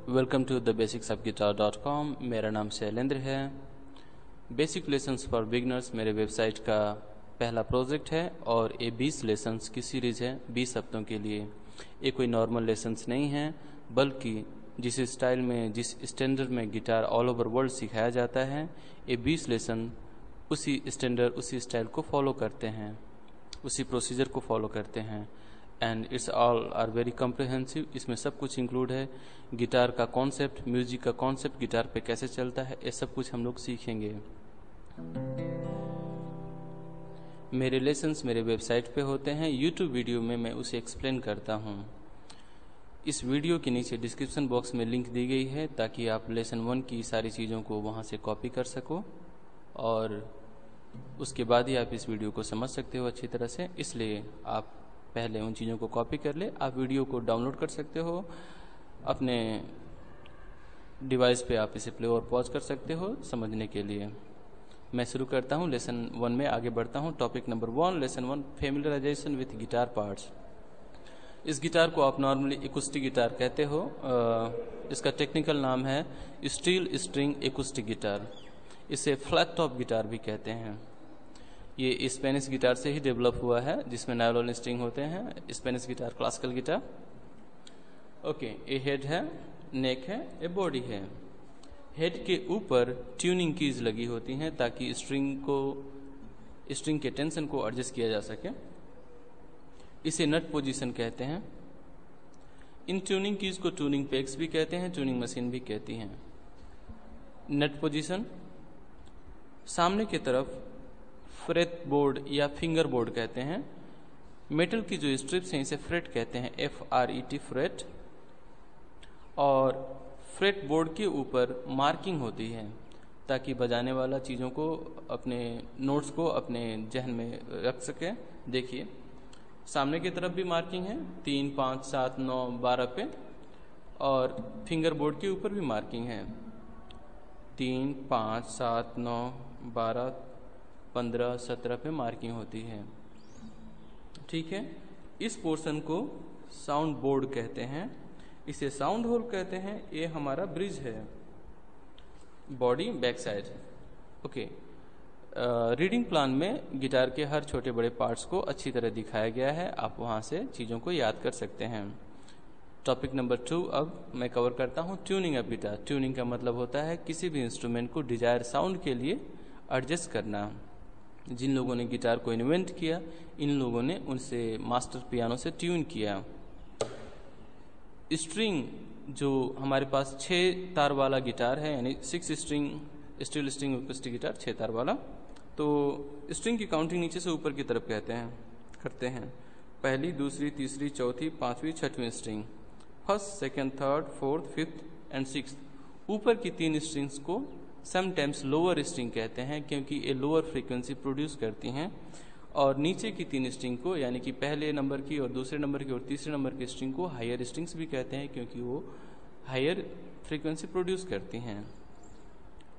Welcome to the basics of guitar. मेरा नाम शैलेंद्र है। बेसिक लेसन्स फॉर बिगनर्स मेरे वेबसाइट का पहला प्रोजेक्ट है और ये 20 लेसन्स की सीरीज़ है 20 हफ्तों के लिए। ये कोई नॉर्मल लेसन्स नहीं है, बल्कि जिस स्टाइल में, जिस स्टैंडर्ड में गिटार ऑल ओवर वर्ल्ड सिखाया जाता है, ये 20 लेसन उसी स्टैंडर्ड, उसी स्टाइल को फॉलो करते हैं, उसी प्रोसीजर को फॉलो करते हैं। And it's all are very comprehensive. इसमें सब कुछ इंक्लूड है। गिटार का कॉन्सेप्ट, म्यूजिक का कॉन्सेप्ट, गिटार पे कैसे चलता है, ये सब कुछ हम लोग सीखेंगे। मेरे लेसन्स मेरे वेबसाइट पे होते हैं। यूट्यूब वीडियो में मैं उसे एक्सप्लेन करता हूँ। इस वीडियो के नीचे डिस्क्रिप्शन बॉक्स में लिंक दी गई है ताकि आप लेसन 1 की सारी चीज़ों को वहाँ से कॉपी कर सको और उसके बाद ही आप इस वीडियो को समझ सकते हो अच्छी तरह से। इसलिए आप पहले उन चीज़ों को कॉपी कर ले। आप वीडियो को डाउनलोड कर सकते हो अपने डिवाइस पे, आप इसे प्ले और पॉज कर सकते हो समझने के लिए। मैं शुरू करता हूँ, लेसन 1 में आगे बढ़ता हूँ। Topic number 1, lesson 1, familiarization with guitar parts. इस गिटार को आप नॉर्मली एकूस्टिक गिटार कहते हो। इसका टेक्निकल नाम है स्टील स्ट्रिंग एकूस्टिक गिटार। इसे फ्लैट टॉप गिटार भी कहते हैं। ये स्पेनिश गिटार से ही डेवलप हुआ है, जिसमें नायलॉन स्ट्रिंग होते हैं। Spanish guitar, classical guitar. Okay, ये हेड है, नेक है, ये बॉडी है। हेड के ऊपर ट्यूनिंग कीज लगी होती हैं ताकि स्ट्रिंग के टेंशन को एडजस्ट किया जा सके। इसे नट पोजीशन कहते हैं। इन ट्यूनिंग कीज को ट्यूनिंग पेग्स भी कहते हैं, ट्यूनिंग मशीन भी कहती हैं। नट पोजीशन, सामने की तरफ फ्रेट बोर्ड या फिंगर बोर्ड कहते हैं। मेटल की जो स्ट्रिप्स हैं इसे फ्रेट कहते हैं, FRET, फ्रेट। और फ्रेट बोर्ड के ऊपर मार्किंग होती है ताकि बजाने वाला चीज़ों को, अपने नोट्स को अपने जहन में रख सके। देखिए, सामने की तरफ भी मार्किंग है 3, 5, 7, 9, 12 पे, और फिंगर बोर्ड के ऊपर भी मार्किंग है 3, 5, 7, 9, 12, 15, 17 पे मार्किंग होती है। ठीक है, इस पोर्शन को साउंड बोर्ड कहते हैं, इसे साउंड होल कहते हैं। ये हमारा ब्रिज है, body back side. Okay, reading plan में गिटार के हर छोटे बड़े पार्ट्स को अच्छी तरह दिखाया गया है। आप वहाँ से चीज़ों को याद कर सकते हैं। टॉपिक नंबर 2 अब मैं कवर करता हूँ, ट्यूनिंग ऑफ गिटार। ट्यूनिंग का मतलब होता है किसी भी इंस्ट्रूमेंट को डिजायर साउंड के लिए एडजस्ट करना। जिन लोगों ने गिटार को इन्वेंट किया, इन लोगों ने उनसे मास्टर पियानो से ट्यून किया। स्ट्रिंग, जो हमारे पास 6 तार वाला गिटार है, यानी 6 string steel string acoustic guitar 6 तार वाला, तो स्ट्रिंग की काउंटिंग नीचे से ऊपर की तरफ करते हैं। पहली, दूसरी, तीसरी, चौथी, 5वीं, 6वीं string, first, second, third, fourth, fifth and sixth. ऊपर की 3 स्ट्रिंग्स को समटाइम्स लोअर स्ट्रिंग कहते हैं क्योंकि ये लोअर फ्रीक्वेंसी प्रोड्यूस करती हैं, और नीचे की 3 स्ट्रिंग को, यानी कि पहले नंबर की और दूसरे नंबर की और तीसरे नंबर की स्ट्रिंग को हायर स्ट्रिंग्स भी कहते हैं क्योंकि वो हायर फ्रीक्वेंसी प्रोड्यूस करती हैं।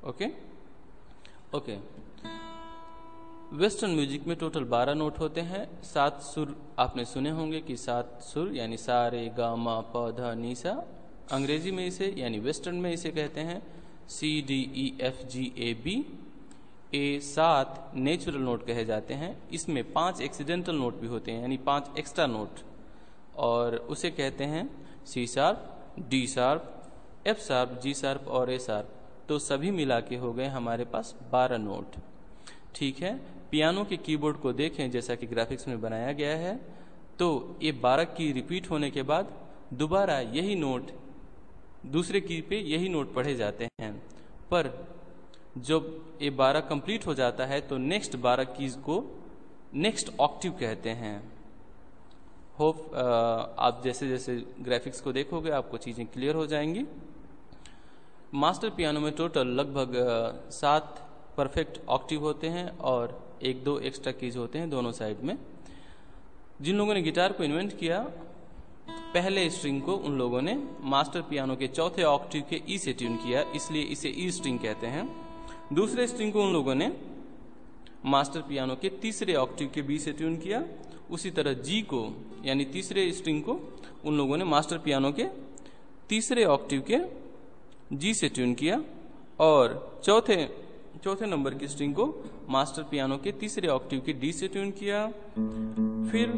ओके ओके, वेस्टर्न म्यूजिक में टोटल 12 नोट होते हैं। 7 सुर आपने सुने होंगे कि 7 सुर, यानी सा, रे, गा, मा, प, ध, नी, सा। अंग्रेजी में इसे, यानी वेस्टर्न में इसे कहते हैं CDEFGAB। ये 7 नेचुरल नोट कहे जाते हैं। इसमें 5 एक्सीडेंटल नोट भी होते हैं, यानी 5 एक्स्ट्रा नोट, और उसे कहते हैं C sharp, D sharp, F sharp, G sharp और A शार्प। तो सभी मिला के हो गए हमारे पास 12 नोट। ठीक है, पियानो के कीबोर्ड को देखें जैसा कि ग्राफिक्स में बनाया गया है, तो ये 12 की रिपीट होने के बाद दोबारा यही नोट, दूसरे की पे यही नोट पढ़े जाते हैं। पर जब ये 12 कंप्लीट हो जाता है तो नेक्स्ट 12 कीज को नेक्स्ट ऑक्टिव कहते हैं। होप आप जैसे जैसे ग्राफिक्स को देखोगे आपको चीज़ें क्लियर हो जाएंगी। मास्टर पियानो में टोटल लगभग 7 परफेक्ट ऑक्टिव होते हैं और 1-2 एक्स्ट्रा कीज होते हैं दोनों साइड में। जिन लोगों ने गिटार को इन्वेंट किया, पहले स्ट्रिंग को उन लोगों ने मास्टर पियानो के चौथे ऑक्टिव के ई से ट्यून किया, इसलिए इसे ई स्ट्रिंग कहते हैं। दूसरे स्ट्रिंग को उन लोगों ने मास्टर पियानो के तीसरे ऑक्टिव के बी से ट्यून किया, उसी तरह जी को यानी तीसरे स्ट्रिंग को उन लोगों ने मास्टर पियानो के तीसरे ऑक्टिव के जी से ट्यून किया और चौथे नंबर की स्ट्रिंग को मास्टर पियानो के तीसरे ऑक्टिव के डी से ट्यून किया। फिर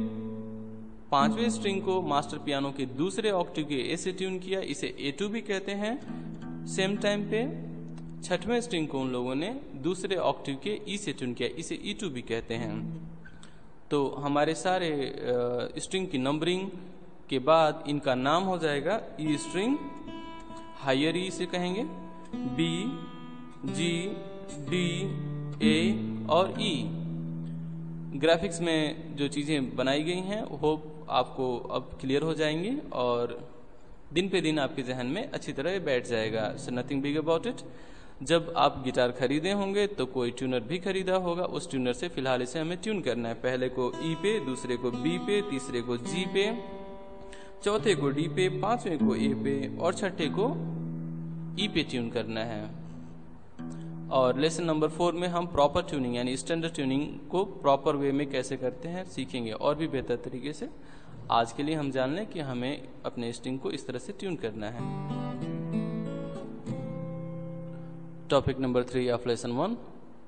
पांचवें स्ट्रिंग को मास्टर पियानो के दूसरे ऑक्टिव के ए से ट्यून किया, इसे A2 भी कहते हैं। सेम टाइम पे छठवें स्ट्रिंग को उन लोगों ने दूसरे ऑक्टिव के ई से ट्यून किया, इसे E2 भी कहते हैं। तो हमारे सारे स्ट्रिंग की नंबरिंग के बाद इनका नाम हो जाएगा ई स्ट्रिंग, हायर ई से कहेंगे, B, G, D, A और E। ग्राफिक्स में जो चीज़ें बनाई गई हैं होप आपको अब क्लियर हो जाएंगी और दिन पे दिन आपके जहन में अच्छी तरह बैठ जाएगा। So nothing big about it. जब आप गिटार खरीदे होंगे तो कोई ट्यूनर भी खरीदा होगा, उस ट्यूनर से फिलहाल इसे हमें ट्यून करना है। पहले को ई पे, दूसरे को बी पे, तीसरे को जी पे, चौथे को डी पे, पांचवें को ए पे और छठे को ई पे ट्यून करना है। और लेसन नंबर 4 में हम प्रॉपर ट्यूनिंग यानी स्टैंडर्ड ट्यूनिंग को प्रॉपर वे में कैसे करते हैं सीखेंगे और भी बेहतर तरीके से। आज के लिए हम जान लें कि हमें अपने स्ट्रिंग को इस तरह से ट्यून करना है। Topic number 3 of lesson 1,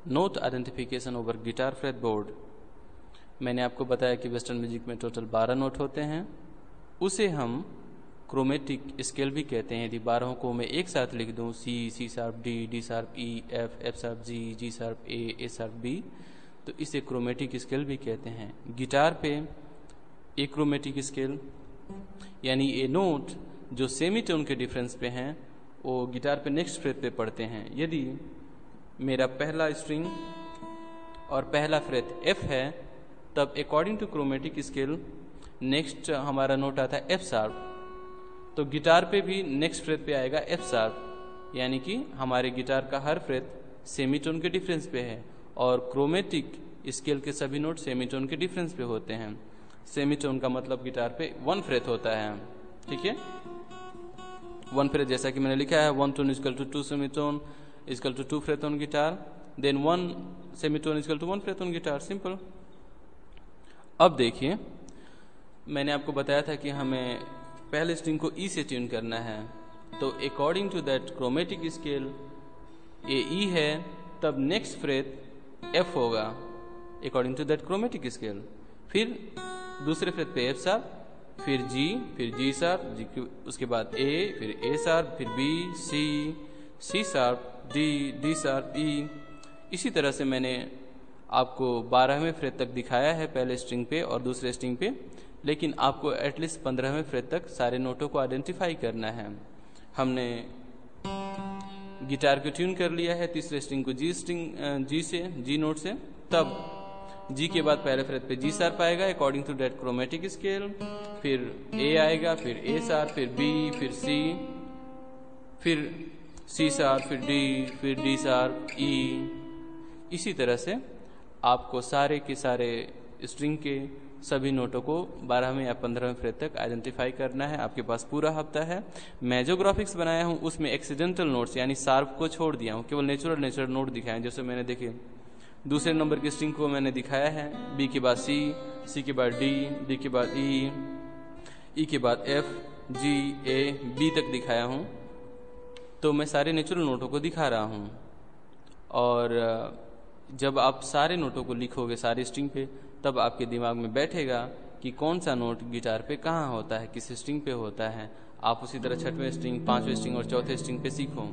note identification over guitar freight board. मैंने आपको बताया कि वेस्टर्न म्यूजिक में टोटल 12 नोट होते हैं, उसे हम क्रोमेटिक स्केल भी कहते हैं। यदि 12 को मैं एक साथ लिख दूं, C, C sharp D, D sharp E, F, F sharp G, G sharp A, A sharp B, तो इसे क्रोमेटिक स्केल भी कहते हैं। गिटार पे ए क्रोमेटिक स्केल यानी ए नोट जो सेमी टोन के डिफरेंस पे हैं वो गिटार पे नेक्स्ट फ्रेट पे पढ़ते हैं। यदि मेरा पहला स्ट्रिंग और पहला फ्रेट एफ है तब according to chromatic scale next हमारा नोट आता है एफ शार्प, तो गिटार पे भी नेक्स्ट फ्रेट पे आएगा एफ शार्प, यानी कि हमारे गिटार का हर फ्रेट सेमी टोन के डिफरेंस पे है और क्रोमेटिक स्केल के सभी नोट सेमी टोन के डिफरेंस पे होते हैं। सेमी टोन का मतलब गिटार पे 1 फ्रेट होता है, ठीक है। 1 फ्रेट जैसा कि मैंने लिखा है 1 tone equal to 2 semi tone equal to 2 fret on guitar, then 1 semi tone equal to 1 fret on guitar, simple. अब देखिए मैंने आपको बताया था कि हमें पहले स्ट्रिंग को ई से ट्यून करना है, तो according to that chromatic scale A E है तब नेक्स्ट फ्रेट एफ होगा according to that chromatic scale. फिर दूसरे फ्रेट पे एफ शार्प, फिर जी शार्प, जी उसके बाद ए, फिर ए शार्प, फिर B, C sharp, D sharp, E. इसी तरह से मैंने आपको 12वें फ्रेट तक दिखाया है पहले स्ट्रिंग पे और दूसरे स्ट्रिंग पे, लेकिन आपको एटलीस्ट 15वें फ्रेट तक सारे नोटों को आइडेंटिफाई करना है। हमने गिटार को ट्यून कर लिया है तीसरे स्ट्रिंग को जी नोट से, तब जी के बाद पहले फ्रेट पे जी शार्प आएगा according to that chromatic scale, फिर ए आएगा, फिर ए शार्प, फिर बी, फिर सी शार्प, फिर डी शार्प, ई। इसी तरह से आपको सारे के सारे स्ट्रिंग के सभी नोटों को 12वें या 15वें फ्रेट तक आइडेंटिफाई करना है। आपके पास पूरा हफ्ता है। मैं जो ग्राफिक्स बनाया हूँ उसमें एक्सीडेंटल नोट्स यानी शार्प को छोड़ दिया हूँ, केवल नेचुरल नोट दिखाए। जैसे मैंने देखे दूसरे नंबर की स्ट्रिंग को मैंने दिखाया है, बी के बाद सी के बाद डी के बाद ई के बाद एफ, जी, ए, बी तक दिखाया हूँ। तो मैं सारे नेचुरल नोटों को दिखा रहा हूँ और जब आप सारे नोटों को लिखोगे सारी स्ट्रिंग पे तब आपके दिमाग में बैठेगा कि कौन सा नोट गिटार पे कहाँ होता है, किस स्ट्रिंग पे होता है। आप उसी तरह 6वें स्ट्रिंग, 5वें स्ट्रिंग और 4थे स्ट्रिंग पे सीखो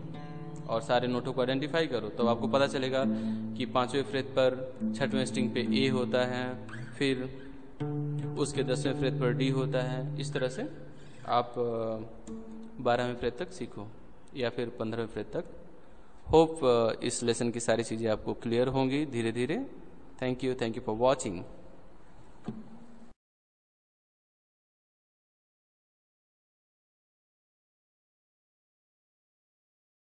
और सारे नोटों को आइडेंटिफाई करो, तो आपको पता चलेगा कि 5वें फ्रेट पर 6वें स्ट्रिंग पे ए होता है, फिर उसके 10वें फ्रेट पर डी होता है। इस तरह से आप 12वें फ्रेट तक सीखो या फिर 15वें फ्रेट तक। होप इस लेसन की सारी चीज़ें आपको क्लियर होंगी धीरे धीरे। Thank you for watching.